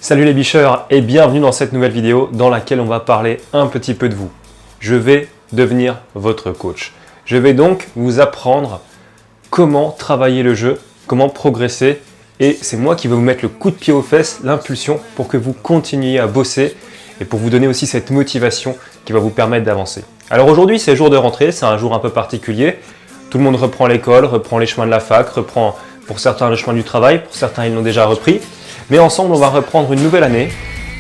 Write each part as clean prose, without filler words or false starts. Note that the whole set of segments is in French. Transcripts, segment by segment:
Salut les bicheurs et bienvenue dans cette nouvelle vidéo dans laquelle on va parler un petit peu de vous. Je vais devenir votre coach. Je vais donc vous apprendre comment travailler le jeu, comment progresser et c'est moi qui vais vous mettre le coup de pied aux fesses, l'impulsion pour que vous continuiez à bosser et pour vous donner aussi cette motivation qui va vous permettre d'avancer. Alors aujourd'hui c'est jour de rentrée, c'est un jour un peu particulier. Tout le monde reprend l'école, reprend les chemins de la fac, reprend pour certains le chemin du travail, pour certains ils l'ont déjà repris. Mais ensemble, on va reprendre une nouvelle année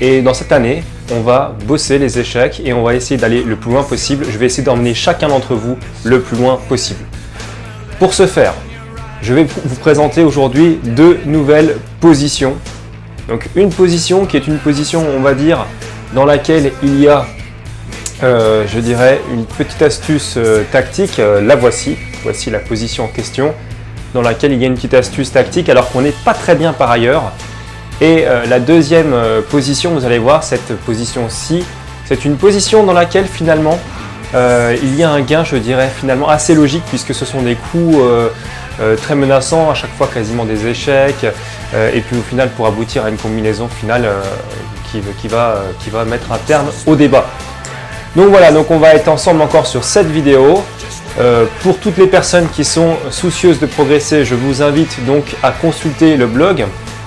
et dans cette année, on va bosser les échecs et on va essayer d'aller le plus loin possible. Je vais essayer d'emmener chacun d'entre vous le plus loin possible. Pour ce faire, je vais vous présenter aujourd'hui deux nouvelles positions. Donc une position qui est une position, on va dire, dans laquelle il y a, je dirais, une petite astuce tactique. La voici. Voici la position en question, dans laquelle il y a une petite astuce tactique alors qu'on n'est pas très bien par ailleurs. Et la deuxième position, vous allez voir, cette position-ci, c'est une position dans laquelle finalement il y a un gain, je dirais, finalement assez logique puisque ce sont des coups très menaçants, à chaque fois quasiment des échecs, et puis au final pour aboutir à une combinaison finale qui va mettre un terme au débat. Donc voilà, donc on va être ensemble encore sur cette vidéo. Pour toutes les personnes qui sont soucieuses de progresser, je vous invite donc à consulter le blog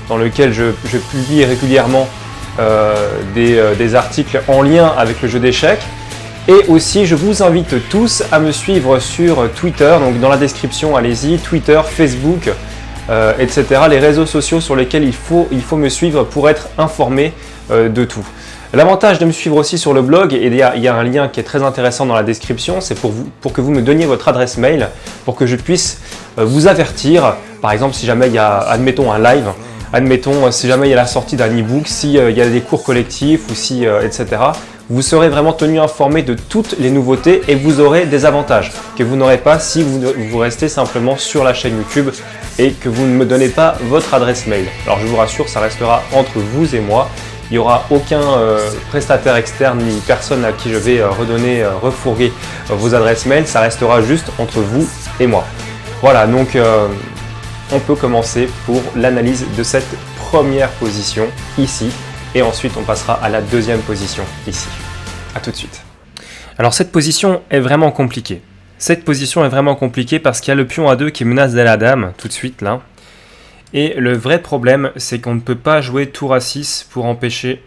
dans lequel je publie régulièrement des articles en lien avec le jeu d'échecs. Et aussi, je vous invite tous à me suivre sur Twitter, donc dans la description, allez-y, Twitter, Facebook, etc. Les réseaux sociaux sur lesquels il faut me suivre pour être informé de tout. L'avantage de me suivre aussi sur le blog, et il y a un lien qui est très intéressant dans la description, c'est pour que vous me donniez votre adresse mail, pour que je puisse vous avertir, par exemple si jamais il y a, admettons, un live, admettons, si jamais il y a la sortie d'un e-book, s'il y a des cours collectifs ou si, etc. Vous serez vraiment tenu informé de toutes les nouveautés et vous aurez des avantages que vous n'aurez pas si vous restez simplement sur la chaîne YouTube et que vous ne me donnez pas votre adresse mail. Alors je vous rassure, ça restera entre vous et moi. Il n'y aura aucun prestataire externe ni personne à qui je vais refourguer vos adresses mail. Ça restera juste entre vous et moi. Voilà, donc on peut commencer pour l'analyse de cette première position ici et ensuite on passera à la deuxième position ici. A tout de suite. Alors cette position est vraiment compliquée. Cette position est vraiment compliquée parce qu'il y a le pion A2 qui menace d'aller à la dame tout de suite là. Et le vrai problème c'est qu'on ne peut pas jouer tour A6 pour empêcher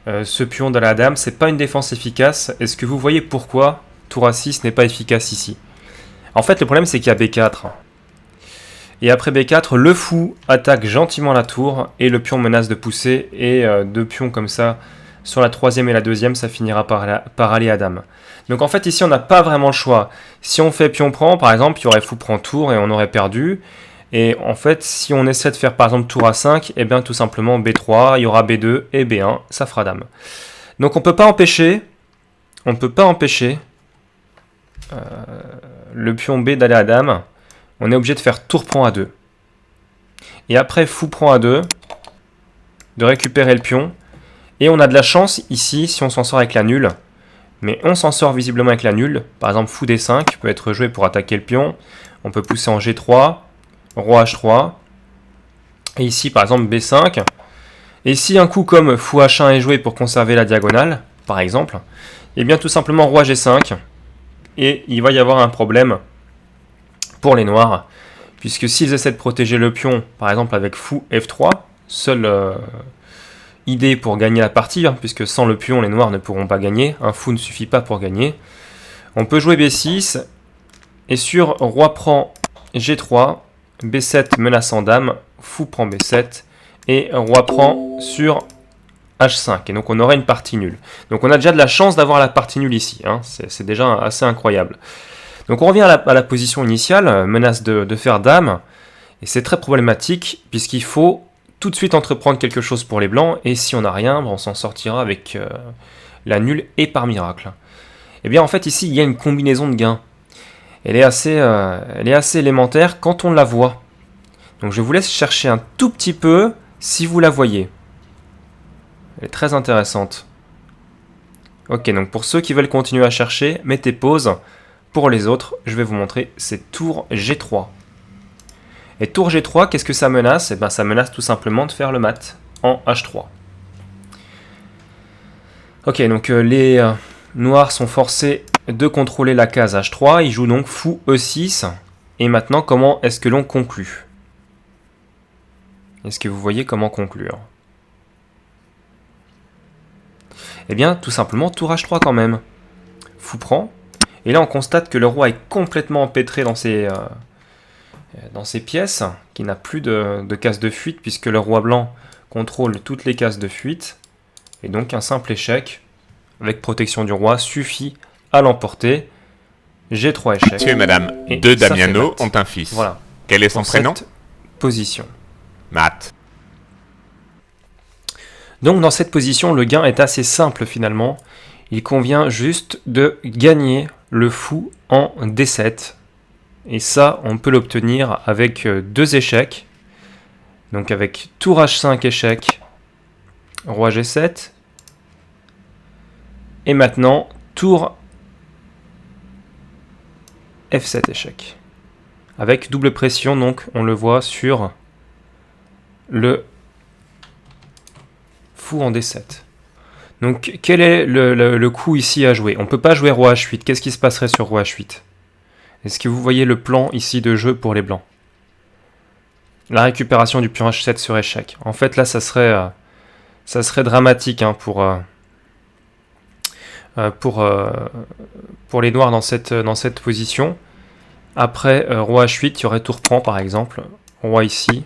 ce pion d'aller à la dame. C'est pas une défense efficace. Est-ce que vous voyez pourquoi tour A6 n'est pas efficace ici? En fait le problème c'est qu'il y a B4. Et après B4, le fou attaque gentiment la tour et le pion menace de pousser. Et deux pions comme ça, sur la troisième et la deuxième, ça finira par aller à dame. Donc en fait ici on n'a pas vraiment le choix. Si on fait pion prend, par exemple, il y aurait fou prend tour et on aurait perdu. Et en fait si on essaie de faire par exemple tour A5, et bien tout simplement B3, il y aura B2 et B1, ça fera dame. Donc on peut pas empêcher le pion B d'aller à dame. On est obligé de faire tour prend A2. Et après fou prend A2, de récupérer le pion. Et on a de la chance ici si on s'en sort avec la nulle. Mais on s'en sort visiblement avec la nulle. Par exemple fou D5 peut être joué pour attaquer le pion. On peut pousser en G3, roi H3. Et ici par exemple B5. Et si un coup comme fou H1 est joué pour conserver la diagonale, par exemple, et bien tout simplement roi G5. Et il va y avoir un problème pour les noirs, puisque s'ils essaient de protéger le pion, par exemple avec fou F3, seule idée pour gagner la partie, puisque sans le pion, les noirs ne pourront pas gagner, un fou ne suffit pas pour gagner, on peut jouer B6, et sur roi prend G3, B7 menaçant dame, fou prend B7, et roi prend sur H5, et donc on aurait une partie nulle. Donc on a déjà de la chance d'avoir la partie nulle ici, c'est déjà assez incroyable. Donc on revient à la position initiale, menace de faire dame, et c'est très problématique puisqu'il faut tout de suite entreprendre quelque chose pour les blancs, et si on n'a rien, on s'en sortira avec la nulle et par miracle. Et bien en fait ici il y a une combinaison de gains, elle est assez élémentaire quand on la voit. Donc je vous laisse chercher un tout petit peu si vous la voyez. Elle est très intéressante. Ok, donc pour ceux qui veulent continuer à chercher, mettez pause. Pour les autres, je vais vous montrer, c'est tour G3. Et tour G3, qu'est-ce que ça menace? Eh bien, ça menace tout simplement de faire le mat. en H3. Ok, donc les noirs sont forcés de contrôler la case H3. Ils jouent donc fou E6. Et maintenant, comment est-ce que l'on conclut? Est-ce que vous voyez comment conclure? Eh bien, tout simplement, tour H3 quand même. Fou prend. Et là, on constate que le roi est complètement empêtré dans ses pièces, qu'il n'a plus de case de fuite, puisque le roi blanc contrôle toutes les cases de fuite. Et donc, un simple échec, avec protection du roi, suffit à l'emporter. G3 échec. Monsieur et madame, deux Damiano ont un fils. Voilà. Quel est son prénom? Position. Matt. Donc dans cette position, le gain est assez simple finalement. Il convient juste de gagner le fou en D7. Et ça, on peut l'obtenir avec deux échecs. Donc avec tour H5 échec, roi G7. Et maintenant, tour F7 échec. Avec double pression, donc on le voit sur le fou en D7. Donc quel est le coup ici à jouer? On ne peut pas jouer roi H8. Qu'est-ce qui se passerait sur roi H8? Est-ce que vous voyez le plan ici de jeu pour les blancs? La récupération du pion H7 sur échec. En fait là ça serait dramatique hein, pour les noirs dans cette position. Après roi H8, il y aurait tour prend par exemple. Roi ici.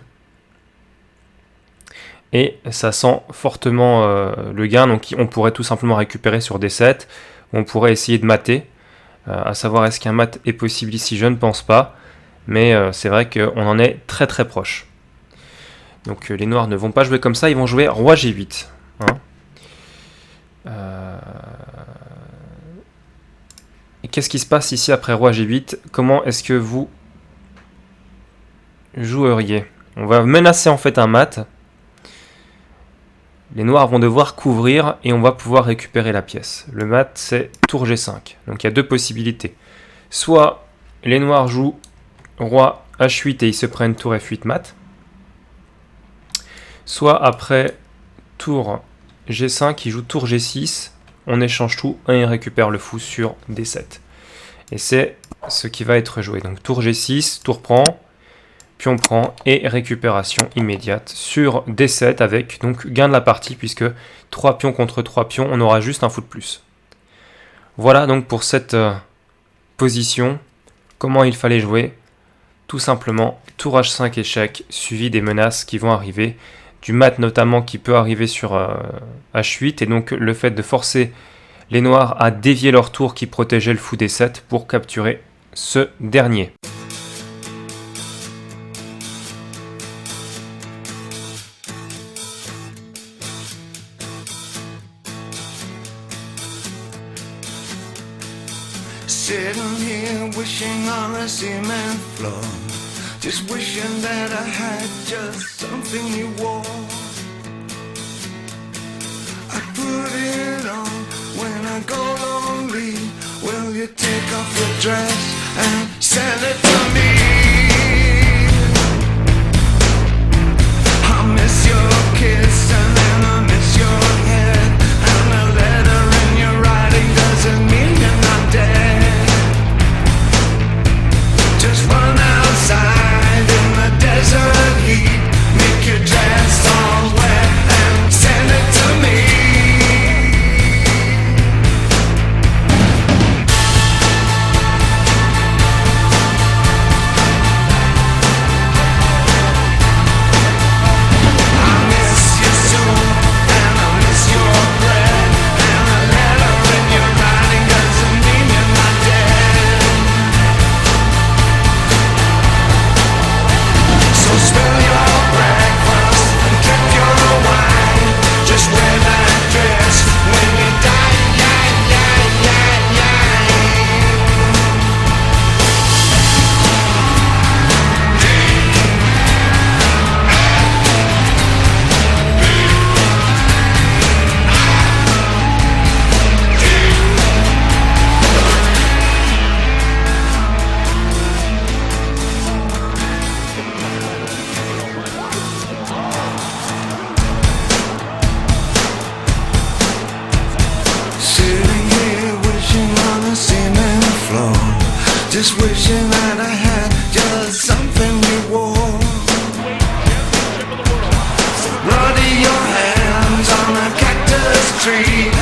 Et ça sent fortement le gain, donc on pourrait tout simplement récupérer sur D7, on pourrait essayer de mater, à savoir est-ce qu'un mat est possible ici, je ne pense pas, mais c'est vrai qu'on en est très très proche. Donc les noirs ne vont pas jouer comme ça, ils vont jouer roi G8. Hein. Et qu'est-ce qui se passe ici après roi G8? Comment est-ce que vous joueriez? On va menacer en fait un mat. Les noirs vont devoir couvrir et on va pouvoir récupérer la pièce. Le mat, c'est tour G5. Donc il y a deux possibilités. Soit les noirs jouent roi H8 et ils se prennent tour F8 mat. Soit après tour G5, ils jouent tour G6. On échange tout et ils récupèrent le fou sur D7. Et c'est ce qui va être joué. Donc tour G6, tour prend. Pion prend et récupération immédiate sur D7 avec donc gain de la partie puisque 3 pions contre 3 pions, on aura juste un fou de plus. Voilà donc pour cette position, comment il fallait jouer. Tout simplement, tour H5 échec, suivi des menaces qui vont arriver, du mat notamment qui peut arriver sur H8 et donc le fait de forcer les noirs à dévier leur tour qui protégeait le fou D7 pour capturer ce dernier. Sitting here wishing on a cement floor, just wishing that I had just something you wore. I put it on when I go lonely. Will you take off your dress and send it to me? I miss your kiss and then I miss your head, and the letter in your writing doesn't mean you're not dead. Just run outside in the desert heat, make your dress all wet and send it to me. just wishing that I had just something you wore. Bloody your hands on a cactus tree.